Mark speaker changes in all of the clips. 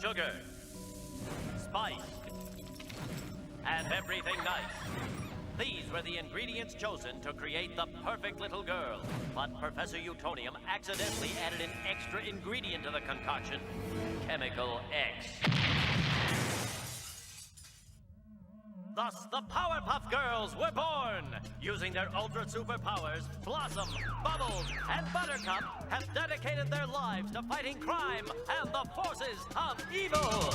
Speaker 1: sugar, spice, and everything nice. These were the ingredients chosen to create the perfect little girl. But Professor Utonium accidentally added an extra ingredient to the concoction, Chemical X. Thus, the Powerpuff Girls were born! Using their ultra superpowers, Blossom, Bubbles, and Buttercup have dedicated their lives to fighting crime and the forces of evil!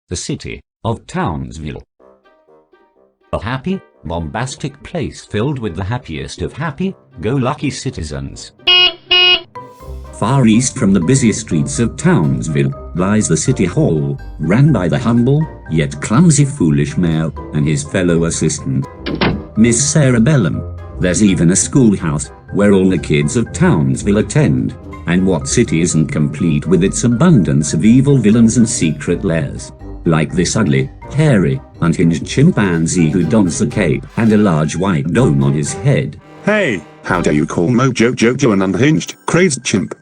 Speaker 2: The city of Townsville. A happy, bombastic place filled with the happiest of happy-go-lucky citizens. Far east from the busy streets of Townsville lies the City Hall, ran by the humble, yet clumsy foolish mayor and his fellow assistant, Miss Sarah Bellum. There's even a schoolhouse, where all the kids of Townsville attend. And what city isn't complete with its abundance of evil villains and secret lairs? Like this ugly, hairy, unhinged chimpanzee who dons a cape and a large white dome on his head.
Speaker 3: Hey, how dare you call Mojo Jojo an unhinged, crazed chimp?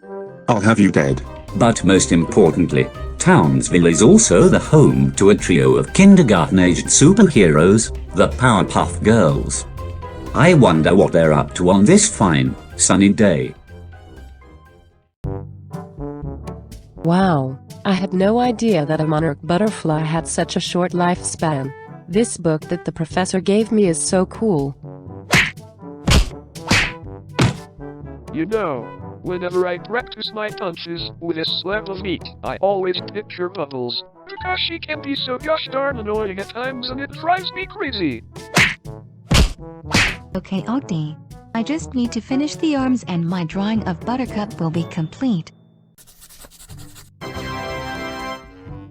Speaker 3: I'll have you dead.
Speaker 2: But most importantly, Townsville is also the home to a trio of kindergarten-aged superheroes, the Powerpuff Girls. I wonder what they're up to on this fine, sunny day.
Speaker 4: Wow, I had no idea that a monarch butterfly had such a short lifespan. This book that the professor gave me is so cool.
Speaker 5: You know, whenever I practice my punches with a slab of meat, I always picture Bubbles, because she can be so gosh darn annoying at times and it drives me crazy.
Speaker 6: Okay, Ogdy. I just need to finish the arms and my drawing of Buttercup will be complete.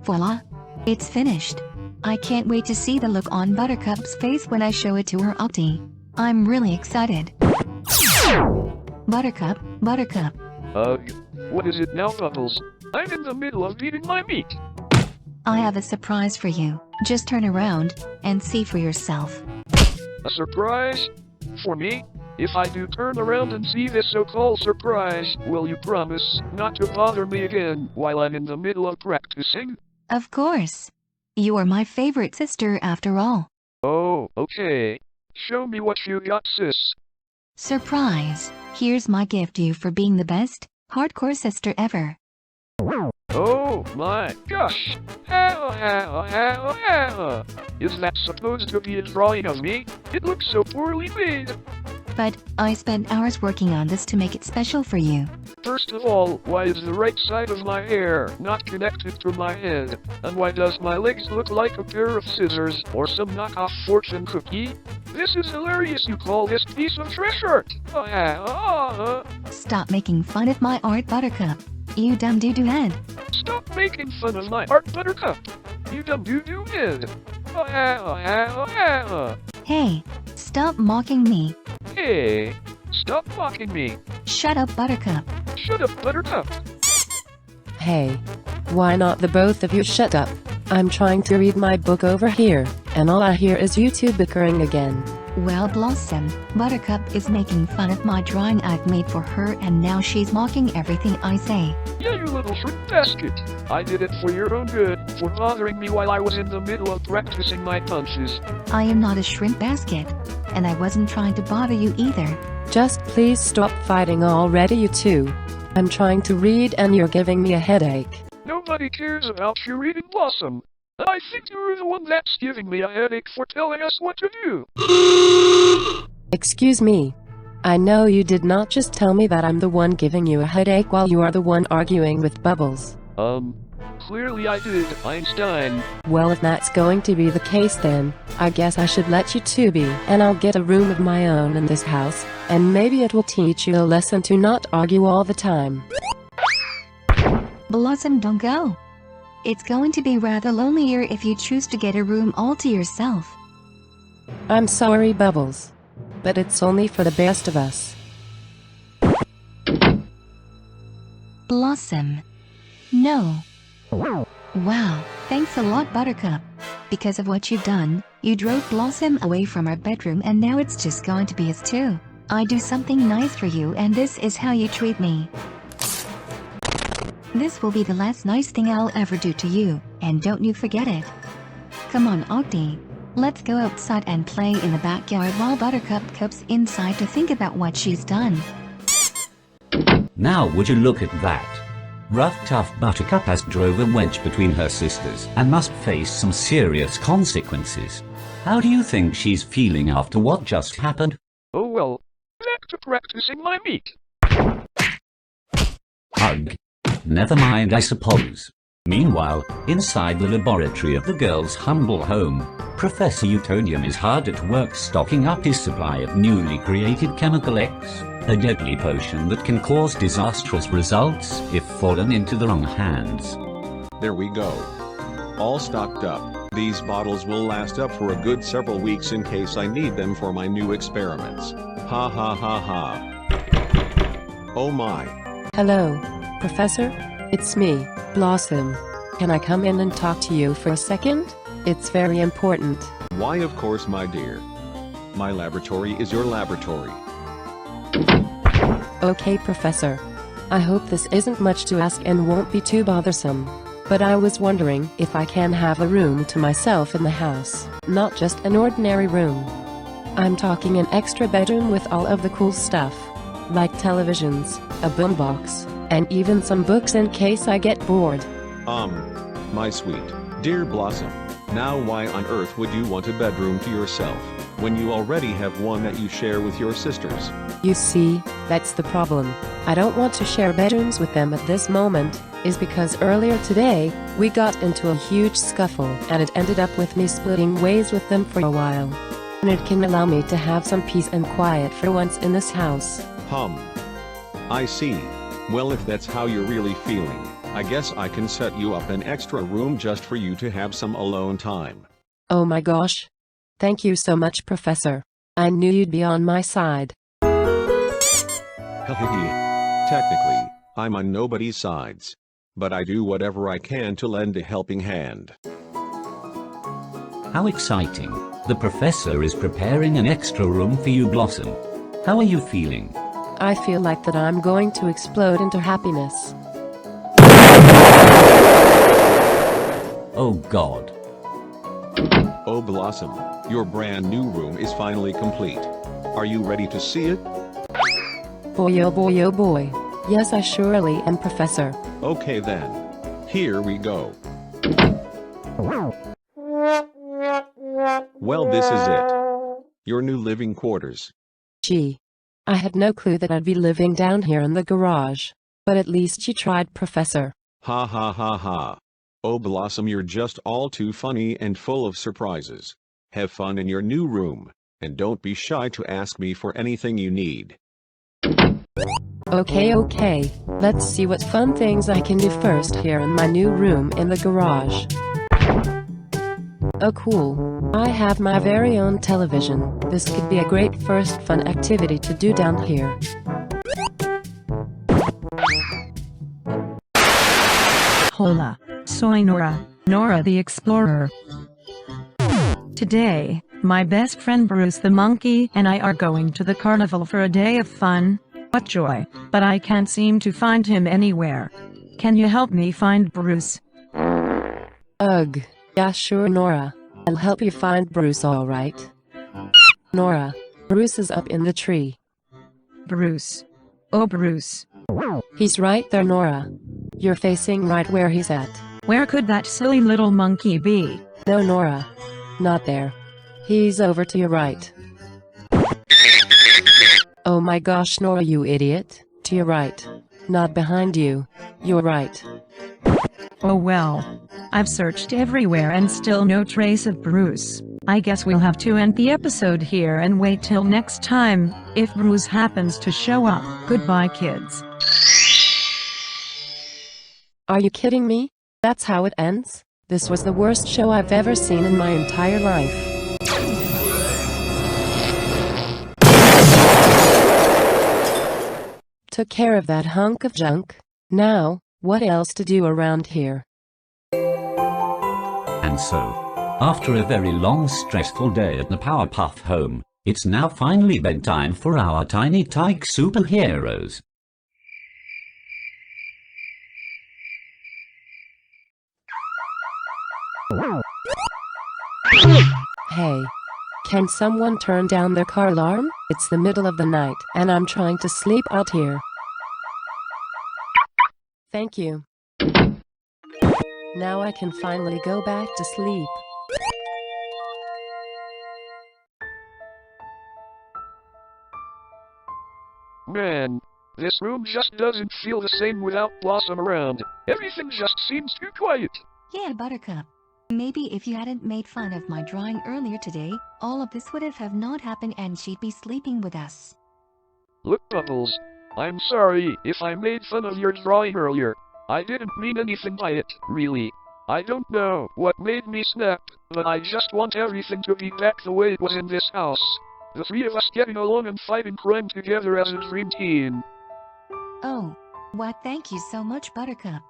Speaker 6: Voila! It's finished. I can't wait to see the look on Buttercup's face when I show it to her, Ogdy. I'm really excited. Buttercup, Buttercup.
Speaker 5: What is it now, Bubbles? I'm in the middle of eating my meat.
Speaker 6: I have a surprise for you. Just turn around and see for yourself.
Speaker 5: A surprise? For me? If I do turn around and see this so-called surprise, will you promise not to bother me again while I'm in the middle of practicing?
Speaker 6: Of course. You are my favorite sister after all.
Speaker 5: Oh, okay. Show me what you got, sis.
Speaker 6: Surprise! Here's my gift to you for being the best, hardcore sister ever.
Speaker 5: Oh my gosh! Is that supposed to be a drawing of me? It looks so poorly made.
Speaker 6: But I spent hours working on this to make it special for you.
Speaker 5: First of all, why is the right side of my hair not connected to my head? And why does my legs look like a pair of scissors or some knockoff fortune cookie? This is hilarious. You call this piece of treasure?
Speaker 6: Stop making fun of my art, Buttercup. You dumb doo-doo head.
Speaker 5: Stop making fun of my art, Buttercup. You dumb doo-doo head.
Speaker 6: Hey, stop mocking me.
Speaker 5: Hey, stop mocking me.
Speaker 6: Shut up, Buttercup.
Speaker 5: Shut up, Buttercup.
Speaker 4: Hey, why not the both of you shut up? I'm trying to read my book over here, and all I hear is you two bickering again.
Speaker 6: Well, Blossom, Buttercup is making fun of my drawing I've made for her and now she's mocking everything I say.
Speaker 5: Yeah, you little shrimp basket. I did it for your own good, for bothering me while I was in the middle of practicing my punches.
Speaker 6: I am not a shrimp basket, and I wasn't trying to bother you either.
Speaker 4: Just please stop fighting already, you two. I'm trying to read and you're giving me a headache.
Speaker 5: Nobody cares about you reading, Blossom. I think you're the one that's giving me a headache for telling us what to do.
Speaker 4: Excuse me. I know you did not just tell me that I'm the one giving you a headache while you are the one arguing with Bubbles.
Speaker 5: Clearly I did, Einstein.
Speaker 4: Well, if that's going to be the case then, I guess I should let you two be, and I'll get a room of my own in this house, and maybe it will teach you a lesson to not argue all the time.
Speaker 6: Blossom, don't go. It's going to be rather lonelier if you choose to get a room all to yourself.
Speaker 4: I'm sorry, Bubbles. But it's only for the best of us.
Speaker 6: Blossom. No. Wow, thanks a lot, Buttercup. Because of what you've done, you drove Blossom away from our bedroom and now it's just going to be his too. I do something nice for you and this is how you treat me. This will be the last nice thing I'll ever do to you, and don't you forget it. Come on, Octi. Let's go outside and play in the backyard while Buttercup comes inside to think about what she's done.
Speaker 2: Now would you look at that? Rough tough Buttercup has drove a wedge between her sisters and must face some serious consequences. How do you think she's feeling after what just happened?
Speaker 5: Oh well, back to practicing my meat.
Speaker 2: Ugh. Never mind, I suppose. Meanwhile, inside the laboratory of the girls' humble home, Professor Utonium is hard at work stocking up his supply of newly created Chemical X, a deadly potion that can cause disastrous results if fallen into the wrong hands.
Speaker 7: There we go. All stocked up. These bottles will last up for a good several weeks in case I need them for my new experiments. Ha ha ha ha. Oh my.
Speaker 4: Hello, Professor? It's me, Blossom. Can I come in and talk to you for a second? It's very important.
Speaker 7: Why, of course, my dear. My laboratory is your laboratory.
Speaker 4: Okay, Professor. I hope this isn't much to ask and won't be too bothersome. But I was wondering if I can have a room to myself in the house, not just an ordinary room. I'm talking an extra bedroom with all of the cool stuff, like televisions, a boombox, and even some books in case I get bored.
Speaker 7: My sweet, dear Blossom, now why on earth would you want a bedroom to yourself, when you already have one that you share with your sisters?
Speaker 4: You see, that's the problem. I don't want to share bedrooms with them at this moment, is because earlier today, we got into a huge scuffle and it ended up with me splitting ways with them for a while. And it can allow me to have some peace and quiet for once in this house.
Speaker 7: I see. Well, if that's how you're really feeling, I guess I can set you up an extra room just for you to have some alone time.
Speaker 4: Oh my gosh. Thank you so much, Professor. I knew you'd be on my side.
Speaker 7: Technically, I'm on nobody's sides. But I do whatever I can to lend a helping hand.
Speaker 2: How exciting. The professor is preparing an extra room for you, Blossom. How are you feeling?
Speaker 4: I feel like that I'm going to explode into happiness.
Speaker 2: Oh God.
Speaker 7: Oh Blossom, your brand new room is finally complete. Are you ready to see it?
Speaker 4: Boy oh boy oh boy. Yes, I surely am, Professor.
Speaker 7: Okay then. Here we go. Well, this is it. Your new living quarters.
Speaker 4: Gee. I had no clue that I'd be living down here in the garage. But at least you tried, Professor.
Speaker 7: Ha ha ha ha. Oh Blossom, you're just all too funny and full of surprises. Have fun in your new room, and don't be shy to ask me for anything you need.
Speaker 4: Okay. Let's see what fun things I can do first here in my new room in the garage. Oh cool. I have my very own television. This could be a great first fun activity to do down here.
Speaker 8: Hola, soy Nora, Nora the Explorer. Today, my best friend Bruce the monkey and I are going to the carnival for a day of fun. What joy, but I can't seem to find him anywhere. Can you help me find Bruce?
Speaker 4: Ugh. Yeah, sure, Nora. I'll help you find Bruce, alright. Nora, Bruce is up in the tree.
Speaker 8: Bruce. Oh, Bruce.
Speaker 4: He's right there, Nora. You're facing right where he's at.
Speaker 8: Where could that silly little monkey be?
Speaker 4: No, Nora. Not there. He's over to your right. Oh my gosh, Nora, you idiot. To your right. Not behind you. You're right.
Speaker 8: Oh well. I've searched everywhere and still no trace of Bruce. I guess we'll have to end the episode here and wait till next time, if Bruce happens to show up. Goodbye, kids.
Speaker 4: Are you kidding me? That's how it ends? This was the worst show I've ever seen in my entire life. Took care of that hunk of junk. Now, what else to do around here?
Speaker 2: And so, after a very long stressful day at the Powerpuff home, it's now finally bedtime for our tiny tyke superheroes.
Speaker 4: Hey, can someone turn down their car alarm? It's the middle of the night, and I'm trying to sleep out here. Thank you. Now I can finally go back to sleep.
Speaker 5: Man, this room just doesn't feel the same without Blossom around. Everything just seems too quiet.
Speaker 6: Yeah, Buttercup. Maybe if you hadn't made fun of my drawing earlier today, all of this would have not happened and she'd be sleeping with us.
Speaker 5: Look, Bubbles, I'm sorry if I made fun of your drawing earlier. I didn't mean anything by it, really. I don't know what made me snap, but I just want everything to be back the way it was in this house. The three of us getting along and fighting crime together as a dream team.
Speaker 6: Oh, why thank you so much, Buttercup.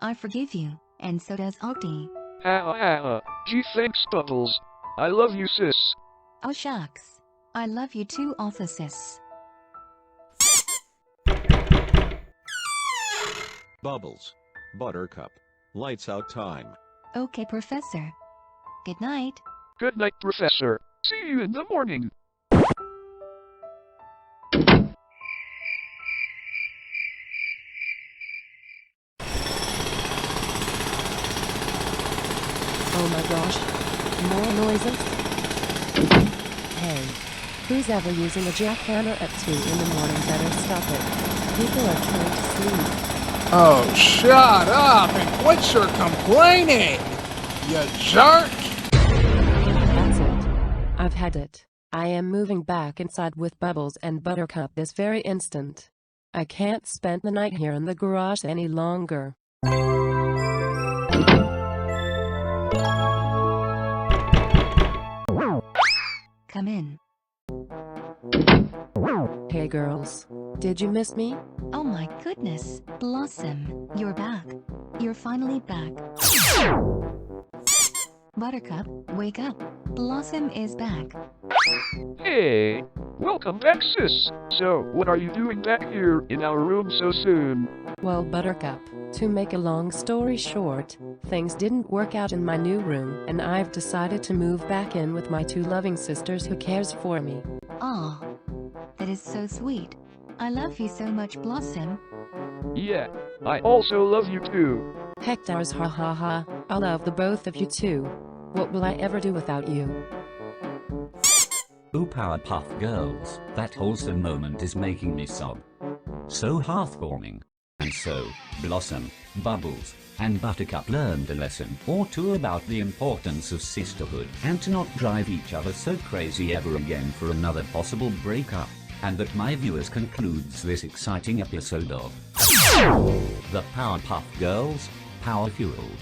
Speaker 6: I forgive you, and so does Octi.
Speaker 5: Gee, thanks, Bubbles. I love you, sis.
Speaker 6: Oh shucks. I love you too, also sis.
Speaker 7: Bubbles. Buttercup. Lights out time.
Speaker 6: Okay, Professor. Good night.
Speaker 5: Good night, Professor. See you in the morning.
Speaker 4: Oh my gosh. More noises? Hey, who's ever using a jackhammer at 2 in the morning better stop it. People are trying to sleep.
Speaker 9: Oh, shut up and quit your complaining, you jerk!
Speaker 4: That's it. I've had it. I am moving back inside with Bubbles and Buttercup this very instant. I can't spend the night here in the garage any longer.
Speaker 6: Come in.
Speaker 4: Hey girls, did you miss me?
Speaker 6: Oh my goodness, Blossom, you're back. You're finally back. Buttercup, wake up. Blossom is back.
Speaker 5: Hey, welcome back, sis. So, what are you doing back here in our room so soon?
Speaker 4: Well, Buttercup, to make a long story short, things didn't work out in my new room, and I've decided to move back in with my 2 loving sisters who cares for me.
Speaker 6: Aw, that is so sweet. I love you so much, Blossom.
Speaker 5: Yeah, I also love you too.
Speaker 4: Hectors, ha ha ha, I love the both of you too. What will I ever do without you?
Speaker 2: Ooh, Powerpuff Girls, that wholesome moment is making me sob. So heartwarming. And so, Blossom, Bubbles, and Buttercup learned a lesson or two about the importance of sisterhood and to not drive each other so crazy ever again for another possible breakup. And that my viewers concludes this exciting episode of the Powerpuff Girls, Powerfueled.